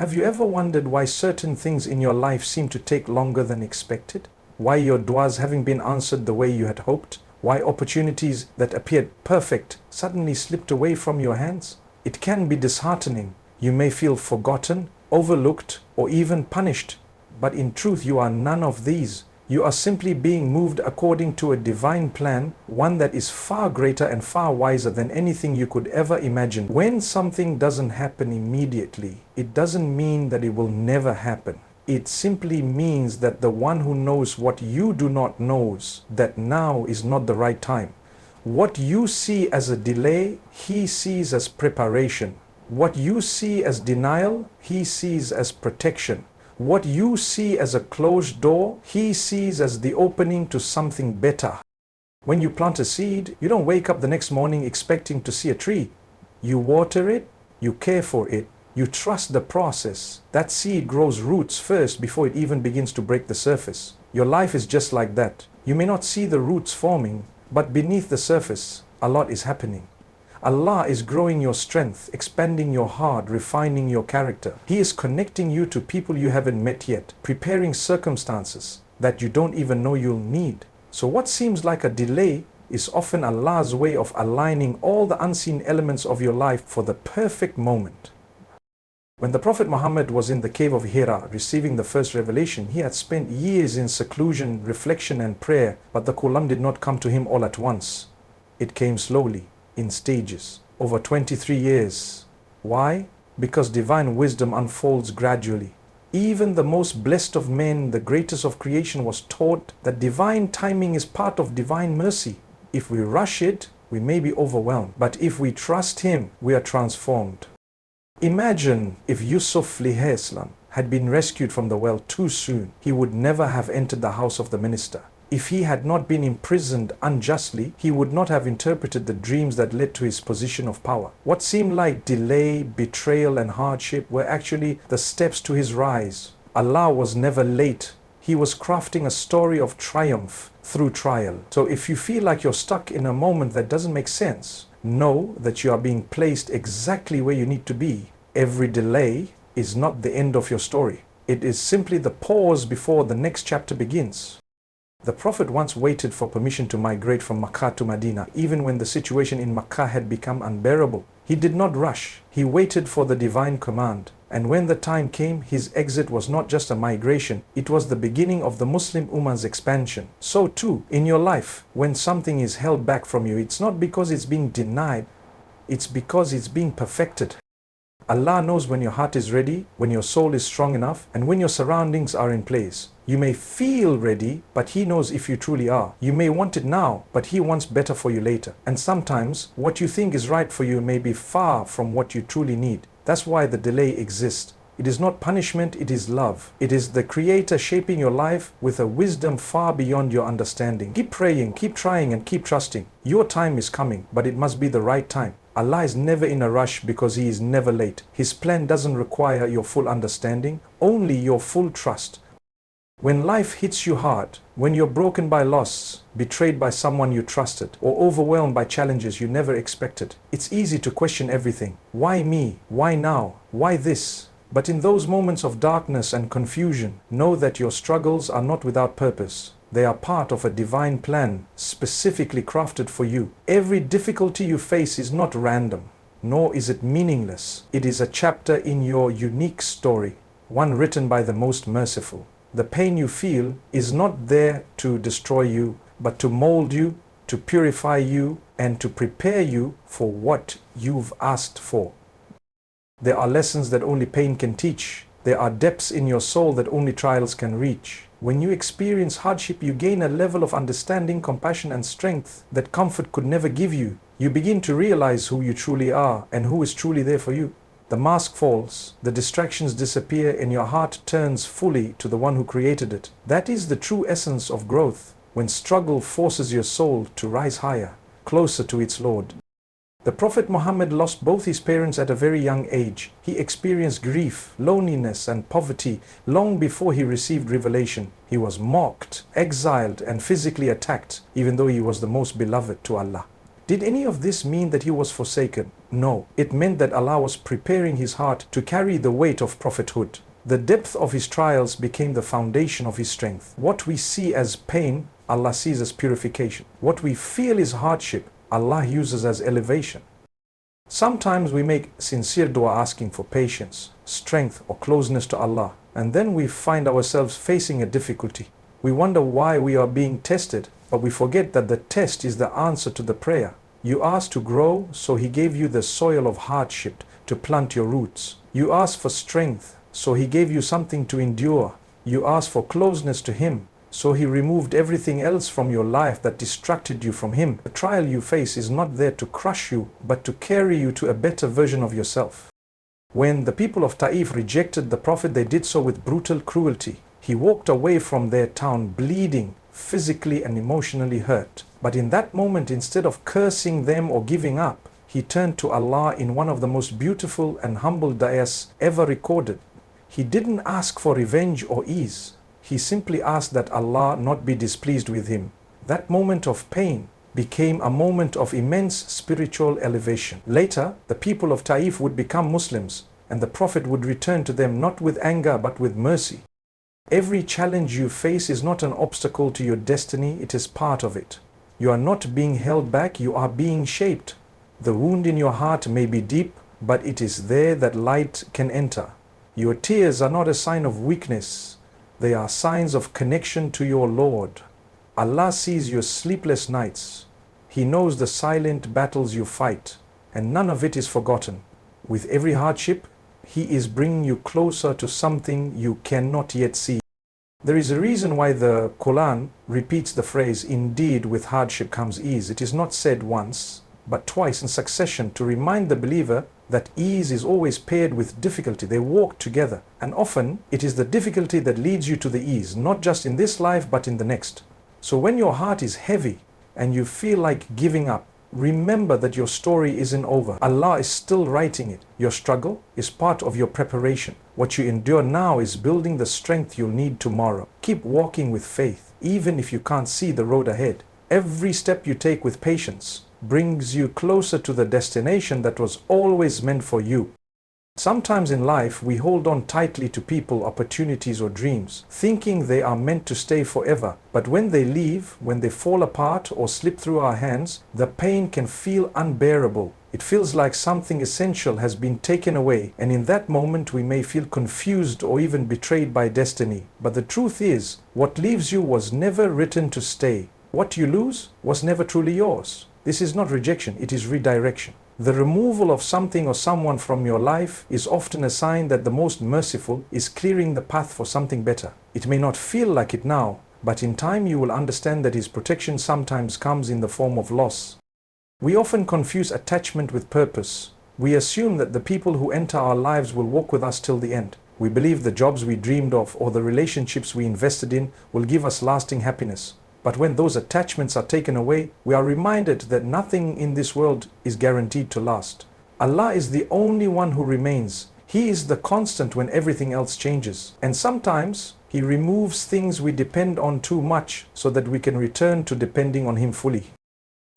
Have you ever wondered why certain things in your life seem to take longer than expected? Why your du'as haven't been answered the way you had hoped? Why opportunities that appeared perfect suddenly slipped away from your hands? It can be disheartening. You may feel forgotten, overlooked, or even punished. But in truth, you are none of these. You are simply being moved according to a divine plan, one that is far greater and far wiser than anything you could ever imagine. When something doesn't happen immediately, it doesn't mean that it will never happen. It simply means that the one who knows what you do not knows that now is not the right time. What you see as a delay, he sees as preparation. What you see as denial, he sees as protection. What you see as a closed door, he sees as the opening to something better. When you plant a seed, you don't wake up the next morning expecting to see a tree. You water it, you care for it, you trust the process. That seed grows roots first before it even begins to break the surface. Your life is just like that. You may not see the roots forming, but beneath the surface, a lot is happening. Allah is growing your strength, expanding your heart, refining your character. He is connecting you to people you haven't met yet, preparing circumstances that you don't even know you'll need. So what seems like a delay is often Allah's way of aligning all the unseen elements of your life for the perfect moment. When the Prophet Muhammad was in the cave of Hira receiving the first revelation, he had spent years in seclusion, reflection and prayer, but the Quran did not come to him all at once. It came slowly, in stages, over 23 years. Why? Because divine wisdom unfolds gradually. Even the most blessed of men, the greatest of creation, was taught that divine timing is part of divine mercy. If we rush it, we may be overwhelmed, but if we trust him, we are transformed. Imagine if Yusuf ﷺ had been rescued from the well too soon. He would never have entered the house of the minister. If he had not been imprisoned unjustly, he would not have interpreted the dreams that led to his position of power. What seemed like delay, betrayal, and hardship were actually the steps to his rise. Allah was never late. He was crafting a story of triumph through trial. So if you feel like you're stuck in a moment that doesn't make sense, know that you are being placed exactly where you need to be. Every delay is not the end of your story. It is simply the pause before the next chapter begins. The Prophet once waited for permission to migrate from Makkah to Medina, even when the situation in Makkah had become unbearable. He did not rush. He waited for the divine command. And when the time came, his exit was not just a migration, it was the beginning of the Muslim Ummah's expansion. So too, in your life, when something is held back from you, it's not because it's being denied, it's because it's being perfected. Allah knows when your heart is ready, when your soul is strong enough, and when your surroundings are in place. You may feel ready, but He knows if you truly are. You may want it now, but He wants better for you later. And sometimes, what you think is right for you may be far from what you truly need. That's why the delay exists. It is not punishment, it is love. It is the Creator shaping your life with a wisdom far beyond your understanding. Keep praying, keep trying, and keep trusting. Your time is coming, but it must be the right time. Allah is never in a rush because He is never late. His plan doesn't require your full understanding, only your full trust. When life hits you hard, when you're broken by loss, betrayed by someone you trusted, or overwhelmed by challenges you never expected, it's easy to question everything. Why me? Why now? Why this? But in those moments of darkness and confusion, know that your struggles are not without purpose. They are part of a divine plan, specifically crafted for you. Every difficulty you face is not random, nor is it meaningless. It is a chapter in your unique story, one written by the most merciful. The pain you feel is not there to destroy you, but to mold you, to purify you, and to prepare you for what you've asked for. There are lessons that only pain can teach. There are depths in your soul that only trials can reach. When you experience hardship, you gain a level of understanding, compassion, and strength that comfort could never give you. You begin to realize who you truly are and who is truly there for you. The mask falls, the distractions disappear, and your heart turns fully to the one who created it. That is the true essence of growth, when struggle forces your soul to rise higher, closer to its Lord. The Prophet Muhammad lost both his parents at a very young age. He experienced grief, loneliness, and poverty long before he received revelation. He was mocked, exiled, and physically attacked, even though he was the most beloved to Allah. Did any of this mean that he was forsaken? No, it meant that Allah was preparing his heart to carry the weight of prophethood. The depth of his trials became the foundation of his strength. What we see as pain, Allah sees as purification. What we feel is hardship, Allah uses as elevation. Sometimes we make sincere dua asking for patience, strength, or closeness to Allah, and then we find ourselves facing a difficulty. We wonder why we are being tested, but we forget that the test is the answer to the prayer. You asked to grow, so He gave you the soil of hardship to plant your roots. You asked for strength, so He gave you something to endure. You asked for closeness to Him, so He removed everything else from your life that distracted you from Him. The trial you face is not there to crush you, but to carry you to a better version of yourself. When the people of Ta'if rejected the Prophet, they did so with brutal cruelty. He walked away from their town bleeding, physically and emotionally hurt. But in that moment, instead of cursing them or giving up, he turned to Allah in one of the most beautiful and humble da'as ever recorded. He didn't ask for revenge or ease. He simply asked that Allah not be displeased with him. That moment of pain became a moment of immense spiritual elevation. Later, the people of Ta'if would become Muslims, and the Prophet would return to them not with anger but with mercy. Every challenge you face is not an obstacle to your destiny, it is part of it. You are not being held back, you are being shaped. The wound in your heart may be deep, but it is there that light can enter. Your tears are not a sign of weakness, they are signs of connection to your Lord. Allah sees your sleepless nights. He knows the silent battles you fight, and none of it is forgotten. With every hardship, He is bringing you closer to something you cannot yet see. There is a reason why the Qur'an repeats the phrase, "Indeed, with hardship comes ease." It is not said once, but twice in succession to remind the believer that ease is always paired with difficulty. They walk together, and often it is the difficulty that leads you to the ease, not just in this life but in the next. So when your heart is heavy and you feel like giving up, remember that your story isn't over. Allah is still writing it. Your struggle is part of your preparation. What you endure now is building the strength you'll need tomorrow. Keep walking with faith, even if you can't see the road ahead. Every step you take with patience brings you closer to the destination that was always meant for you. Sometimes in life, we hold on tightly to people, opportunities, or dreams, thinking they are meant to stay forever. But when they leave, when they fall apart or slip through our hands, the pain can feel unbearable. It feels like something essential has been taken away, and in that moment we may feel confused or even betrayed by destiny. But the truth is, what leaves you was never written to stay. What you lose was never truly yours. This is not rejection, it is redirection. The removal of something or someone from your life is often a sign that the most merciful is clearing the path for something better. It may not feel like it now, but in time you will understand that His protection sometimes comes in the form of loss. We often confuse attachment with purpose. We assume that the people who enter our lives will walk with us till the end. We believe the jobs we dreamed of or the relationships we invested in will give us lasting happiness. But when those attachments are taken away, we are reminded that nothing in this world is guaranteed to last. Allah is the only one who remains. He is the constant when everything else changes. And sometimes He removes things we depend on too much so that we can return to depending on Him fully.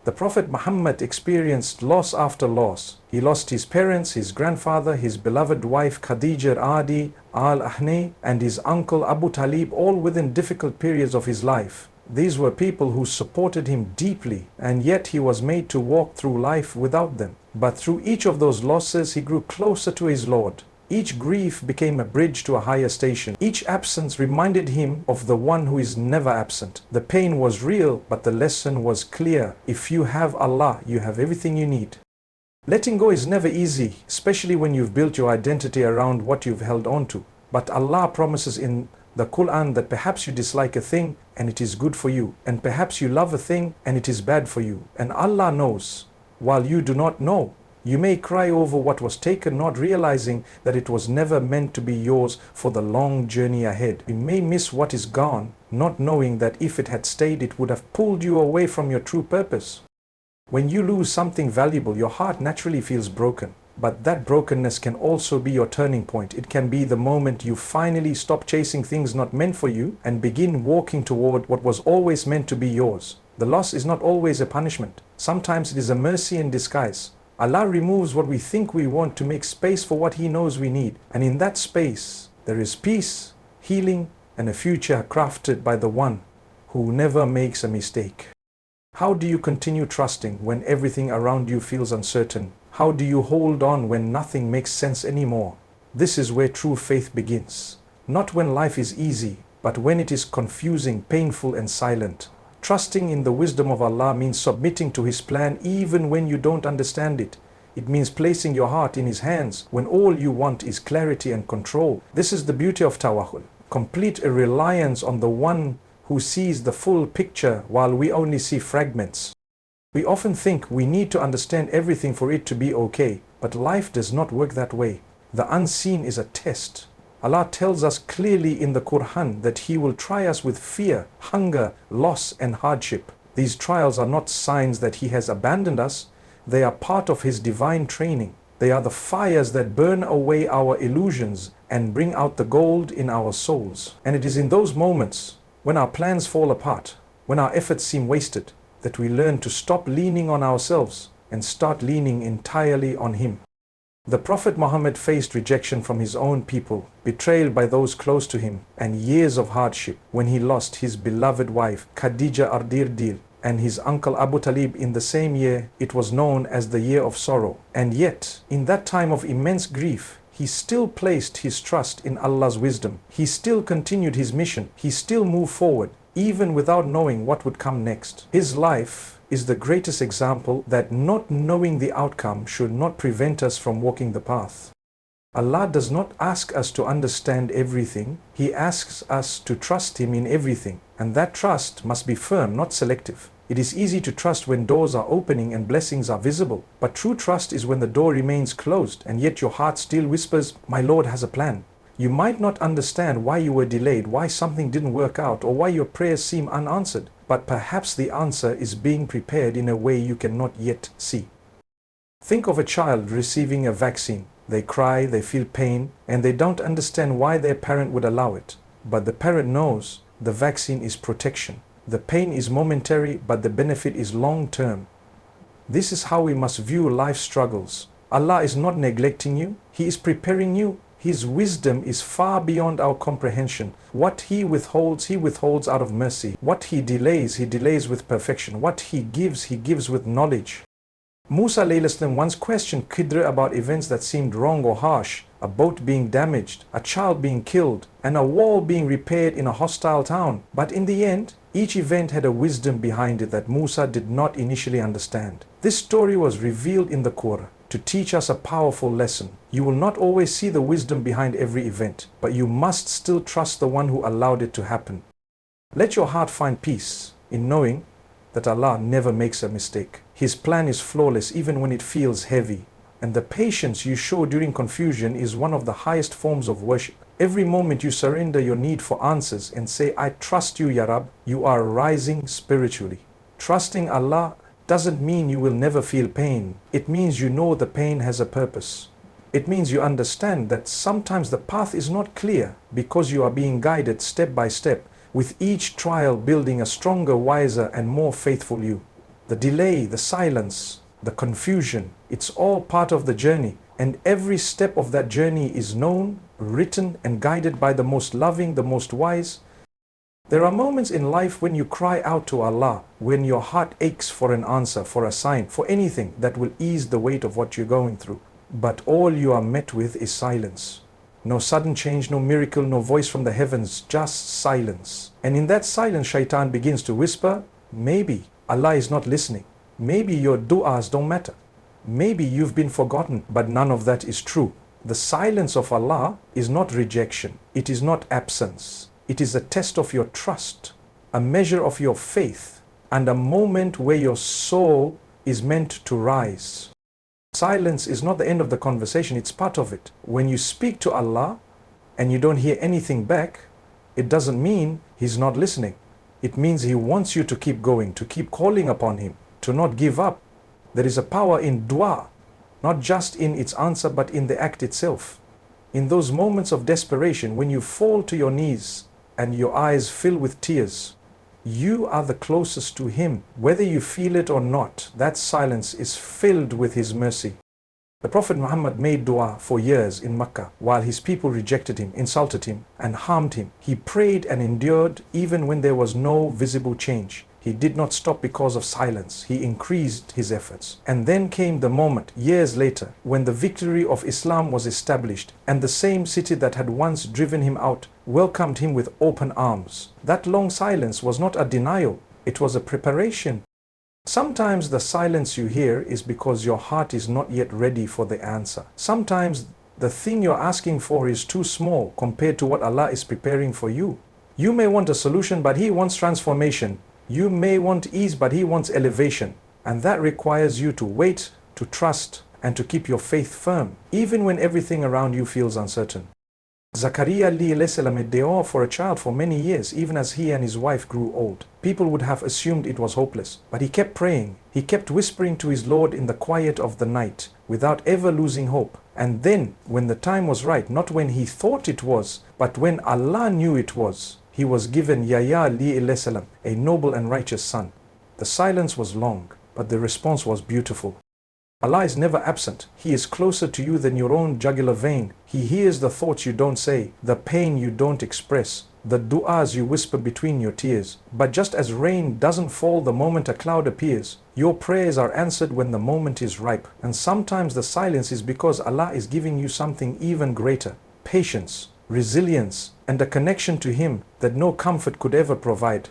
The Prophet Muhammad experienced loss after loss. He lost his parents, his grandfather, his beloved wife Khadija Adi al-Ahni, and his uncle Abu Talib, all within difficult periods of his life. These were people who supported him deeply, and yet he was made to walk through life without them. But through each of those losses, he grew closer to his Lord. Each grief became a bridge to a higher station. Each absence reminded him of the one who is never absent. The pain was real, but the lesson was clear. If you have Allah, you have everything you need. Letting go is never easy, especially when you've built your identity around what you've held on to. But Allah promises in the Qur'an that perhaps you dislike a thing and it is good for you, and perhaps you love a thing and it is bad for you. And Allah knows, while you do not know. You may cry over what was taken, not realizing that it was never meant to be yours for the long journey ahead. You may miss what is gone, not knowing that if it had stayed, it would have pulled you away from your true purpose. When you lose something valuable, your heart naturally feels broken. But that brokenness can also be your turning point. It can be the moment you finally stop chasing things not meant for you and begin walking toward what was always meant to be yours. The loss is not always a punishment. Sometimes it is a mercy in disguise. Allah removes what we think we want to make space for what He knows we need. And in that space, there is peace, healing, and a future crafted by the one who never makes a mistake. How do you continue trusting when everything around you feels uncertain? How do you hold on when nothing makes sense anymore? This is where true faith begins. Not when life is easy, but when it is confusing, painful, and silent. Trusting in the wisdom of Allah means submitting to His plan even when you don't understand it. It means placing your heart in His hands when all you want is clarity and control. This is the beauty of tawakkul. Complete a reliance on the one who sees the full picture while we only see fragments. We often think we need to understand everything for it to be okay, but life does not work that way. The unseen is a test. Allah tells us clearly in the Qur'an that He will try us with fear, hunger, loss, and hardship. These trials are not signs that He has abandoned us. They are part of His divine training. They are the fires that burn away our illusions and bring out the gold in our souls. And it is in those moments, when our plans fall apart, when our efforts seem wasted, that we learn to stop leaning on ourselves and start leaning entirely on Him. The Prophet Muhammad faced rejection from his own people, betrayal by those close to him, and years of hardship when he lost his beloved wife Khadija Ardirdil and his uncle Abu Talib in the same year. It was known as the year of sorrow. And yet, in that time of immense grief, he still placed his trust in Allah's wisdom. He still continued his mission. He still moved forward, even without knowing what would come next. His life is the greatest example that not knowing the outcome should not prevent us from walking the path. Allah does not ask us to understand everything. He asks us to trust Him in everything. And that trust must be firm, not selective. It is easy to trust when doors are opening and blessings are visible. But true trust is when the door remains closed and yet your heart still whispers, "My Lord has a plan." You might not understand why you were delayed, why something didn't work out, or why your prayers seem unanswered. But perhaps the answer is being prepared in a way you cannot yet see. Think of a child receiving a vaccine. They cry, they feel pain, and they don't understand why their parent would allow it. But the parent knows the vaccine is protection. The pain is momentary, but the benefit is long-term. This is how we must view life's struggles. Allah is not neglecting you. He is preparing you. His wisdom is far beyond our comprehension. What He withholds out of mercy. What He delays with perfection. What He gives with knowledge. Musa alayhi salam once questioned Khidr about events that seemed wrong or harsh. A boat being damaged, a child being killed, and a wall being repaired in a hostile town. But in the end, each event had a wisdom behind it that Musa did not initially understand. This story was revealed in the Qur'an to teach us a powerful lesson. You will not always see the wisdom behind every event, but you must still trust the one who allowed it to happen. Let your heart find peace in knowing that Allah never makes a mistake. His plan is flawless even when it feels heavy. And the patience you show during confusion is one of the highest forms of worship. Every moment you surrender your need for answers and say, "I trust you, Ya Rab," you are rising spiritually. Trusting Allah doesn't mean you will never feel pain. It means you know the pain has a purpose. It means you understand that sometimes the path is not clear because you are being guided step by step, with each trial building a stronger, wiser, and more faithful you. The delay, the silence, the confusion, it's all part of the journey, and every step of that journey is known, written, and guided by the most loving, the most wise. There are moments in life when you cry out to Allah, when your heart aches for an answer, for a sign, for anything that will ease the weight of what you're going through. But all you are met with is silence. No sudden change, no miracle, no voice from the heavens, just silence. And in that silence, Shaitan begins to whisper, maybe Allah is not listening. Maybe your du'as don't matter. Maybe you've been forgotten, but none of that is true. The silence of Allah is not rejection. It is not absence. It is a test of your trust, a measure of your faith, and a moment where your soul is meant to rise. Silence is not the end of the conversation, it's part of it. When you speak to Allah and you don't hear anything back, it doesn't mean He's not listening. It means He wants you to keep going, to keep calling upon Him, to not give up. There is a power in dua, not just in its answer, but in the act itself. In those moments of desperation, when you fall to your knees and your eyes fill with tears, You are the closest to Him. Whether you feel it or not, that silence is filled with His mercy. The Prophet Muhammad made dua for years in Mecca while his people rejected him, insulted him, and harmed him. He prayed and endured even when there was no visible change. He did not stop because of silence. He increased his efforts. And then came the moment, years later, when the victory of Islam was established and the same city that had once driven him out welcomed him with open arms. That long silence was not a denial, it was a preparation. Sometimes the silence you hear is because your heart is not yet ready for the answer. Sometimes the thing you're asking for is too small compared to what Allah is preparing for you. You may want a solution, but He wants transformation. You may want ease, but He wants elevation. And that requires you to wait, to trust, and to keep your faith firm, even when everything around you feels uncertain. Zakaria made dua for a child for many years, even as he and his wife grew old. People would have assumed it was hopeless, but he kept praying. He kept whispering to his Lord in the quiet of the night, without ever losing hope. And then, when the time was right, not when he thought it was, but when Allah knew it was, he was given Yahya a noble and righteous son. The silence was long, but the response was beautiful. Allah is never absent. He is closer to you than your own jugular vein. He hears the thoughts you don't say, the pain you don't express, the du'as you whisper between your tears. But just as rain doesn't fall the moment a cloud appears, your prayers are answered when the moment is ripe. And sometimes the silence is because Allah is giving you something even greater: patience, resilience, and a connection to Him that no comfort could ever provide.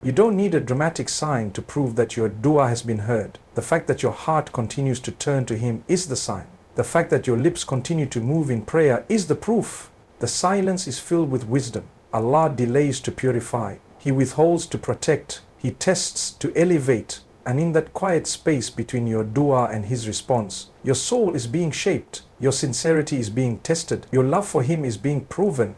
You don't need a dramatic sign to prove that your dua has been heard. The fact that your heart continues to turn to Him is the sign. The fact that your lips continue to move in prayer is the proof. The silence is filled with wisdom. Allah delays to purify. He withholds to protect. He tests to elevate. And in that quiet space between your dua and His response, your soul is being shaped. Your sincerity is being tested. Your love for Him is being proven.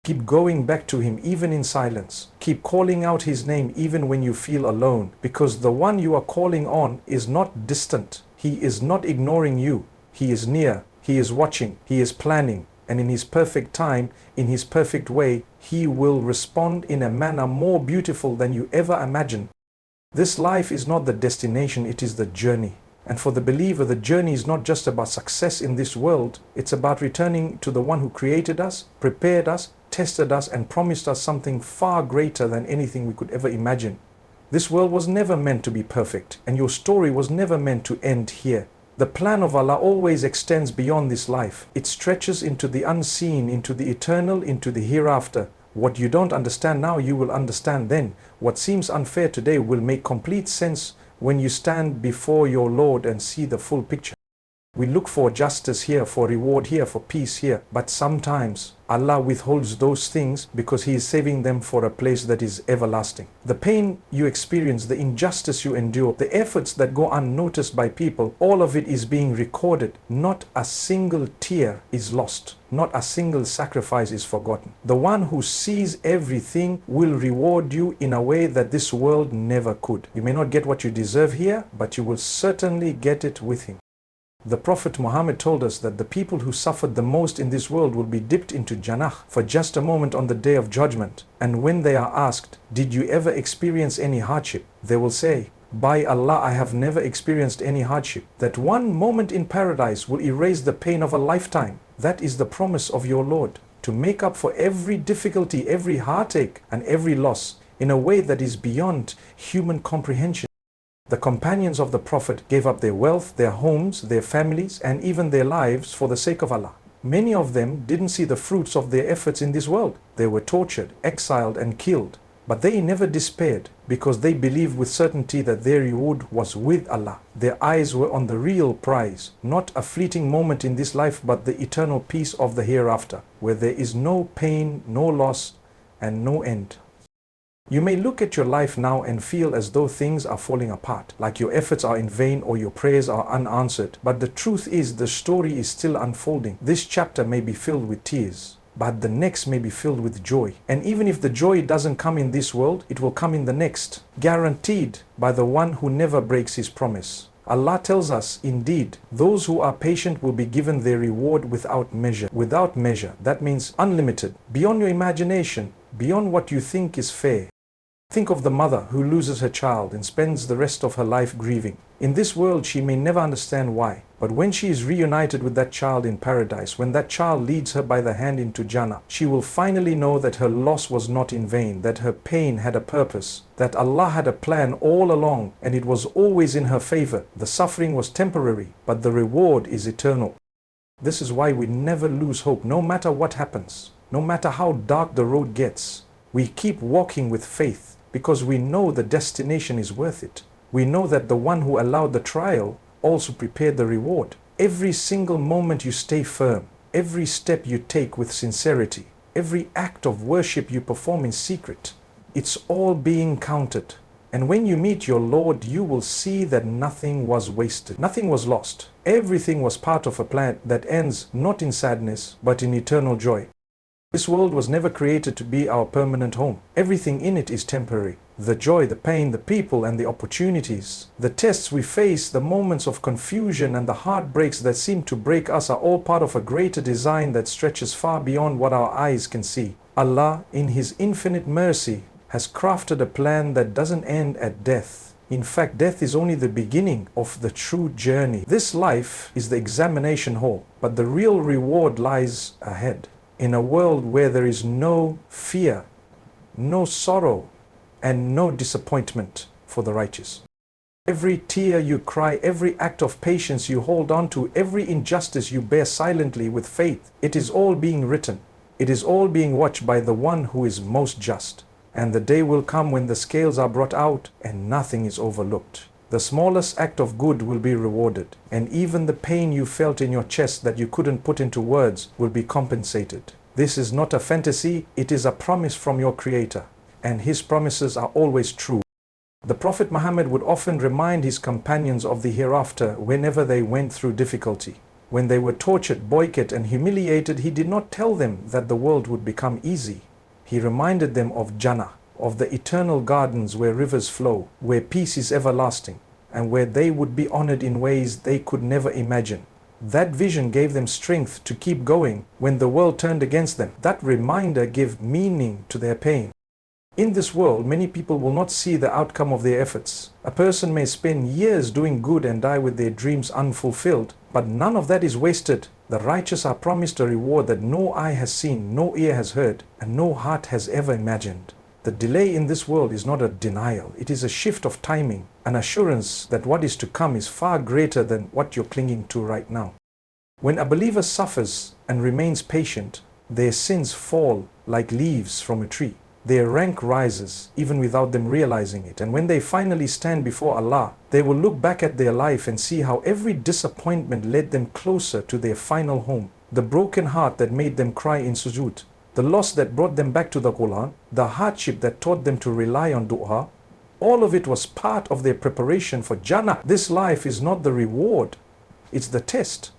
Keep going back to Him even in silence. Keep calling out His name even when you feel alone, because the one you are calling on is not distant. He is not ignoring you. He is near. He is watching. He is planning. And in His perfect time, in His perfect way, He will respond in a manner more beautiful than you ever imagined. This life is not the destination, it is the journey. And for the believer, the journey is not just about success in this world. It's about returning to the one who created us, prepared us, tested us, and promised us something far greater than anything we could ever imagine. This world was never meant to be perfect, and your story was never meant to end here. The plan of Allah always extends beyond this life. It stretches into the unseen, into the eternal, into the hereafter. What you don't understand now, you will understand then. What seems unfair today will make complete sense when you stand before your Lord and see the full picture. We look for justice here, for reward here, for peace here, but sometimes Allah withholds those things because He is saving them for a place that is everlasting. The pain you experience, the injustice you endure, the efforts that go unnoticed by people, all of it is being recorded. Not a single tear is lost. Not a single sacrifice is forgotten. The one who sees everything will reward you in a way that this world never could. You may not get what you deserve here, but you will certainly get it with Him. The Prophet Muhammad told us that the people who suffered the most in this world will be dipped into Jannah for just a moment on the Day of Judgment. And when they are asked, "Did you ever experience any hardship?" they will say, "By Allah, I have never experienced any hardship." That one moment in paradise will erase the pain of a lifetime. That is the promise of your Lord, to make up for every difficulty, every heartache, and every loss in a way that is beyond human comprehension. The companions of the Prophet gave up their wealth, their homes, their families, and even their lives for the sake of Allah. Many of them didn't see the fruits of their efforts in this world. They were tortured, exiled, and killed. But they never despaired because they believed with certainty that their reward was with Allah. Their eyes were on the real prize, not a fleeting moment in this life, but the eternal peace of the hereafter, where there is no pain, no loss, and no end. You may look at your life now and feel as though things are falling apart, like your efforts are in vain or your prayers are unanswered. But the truth is, the story is still unfolding. This chapter may be filled with tears, but the next may be filled with joy. And even if the joy doesn't come in this world, it will come in the next, guaranteed by the one who never breaks His promise. Allah tells us, indeed, those who are patient will be given their reward without measure. Without measure, that means unlimited, beyond your imagination, beyond what you think is fair. Think of the mother who loses her child and spends the rest of her life grieving. In this world, she may never understand why. But when she is reunited with that child in paradise, when that child leads her by the hand into Jannah, she will finally know that her loss was not in vain, that her pain had a purpose, that Allah had a plan all along and it was always in her favor. The suffering was temporary, but the reward is eternal. This is why we never lose hope, no matter what happens, no matter how dark the road gets. We keep walking with faith because we know the destination is worth it. We know that the one who allowed the trial also prepared the reward. Every single moment you stay firm, every step you take with sincerity, every act of worship you perform in secret, it's all being counted. And when you meet your Lord, you will see that nothing was wasted, nothing was lost. Everything was part of a plan that ends not in sadness, but in eternal joy. This world was never created to be our permanent home. Everything in it is temporary. The joy, the pain, the people and the opportunities, the tests we face, the moments of confusion and the heartbreaks that seem to break us are all part of a greater design that stretches far beyond what our eyes can see. Allah, in His infinite mercy, has crafted a plan that doesn't end at death. In fact, death is only the beginning of the true journey. This life is the examination hall, but the real reward lies ahead. In a world where there is no fear, no sorrow, and no disappointment for the righteous. Every tear you cry, every act of patience you hold on to, every injustice you bear silently with faith, it is all being written. It is all being watched by the one who is most just. And the day will come when the scales are brought out and nothing is overlooked. The smallest act of good will be rewarded, and even the pain you felt in your chest that you couldn't put into words will be compensated. This is not a fantasy, it is a promise from your Creator, and His promises are always true. The Prophet Muhammad would often remind his companions of the hereafter whenever they went through difficulty. When they were tortured, boycotted, and humiliated, he did not tell them that the world would become easy. He reminded them of Jannah, of the eternal gardens where rivers flow, where peace is everlasting, and where they would be honored in ways they could never imagine. That vision gave them strength to keep going when the world turned against them. That reminder gave meaning to their pain. In this world, many people will not see the outcome of their efforts. A person may spend years doing good and die with their dreams unfulfilled, but none of that is wasted. The righteous are promised a reward that no eye has seen, no ear has heard, and no heart has ever imagined. The delay in this world is not a denial, it is a shift of timing, an assurance that what is to come is far greater than what you're clinging to right now. When a believer suffers and remains patient, their sins fall like leaves from a tree. Their rank rises even without them realizing it. And when they finally stand before Allah, they will look back at their life and see how every disappointment led them closer to their final home. The broken heart that made them cry in sujood, the loss that brought them back to the Qur'an, the hardship that taught them to rely on dua, all of it was part of their preparation for Jannah. This life is not the reward, it's the test.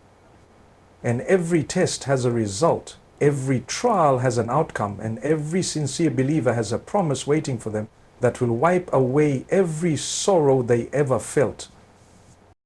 And every test has a result. Every trial has an outcome, and every sincere believer has a promise waiting for them that will wipe away every sorrow they ever felt.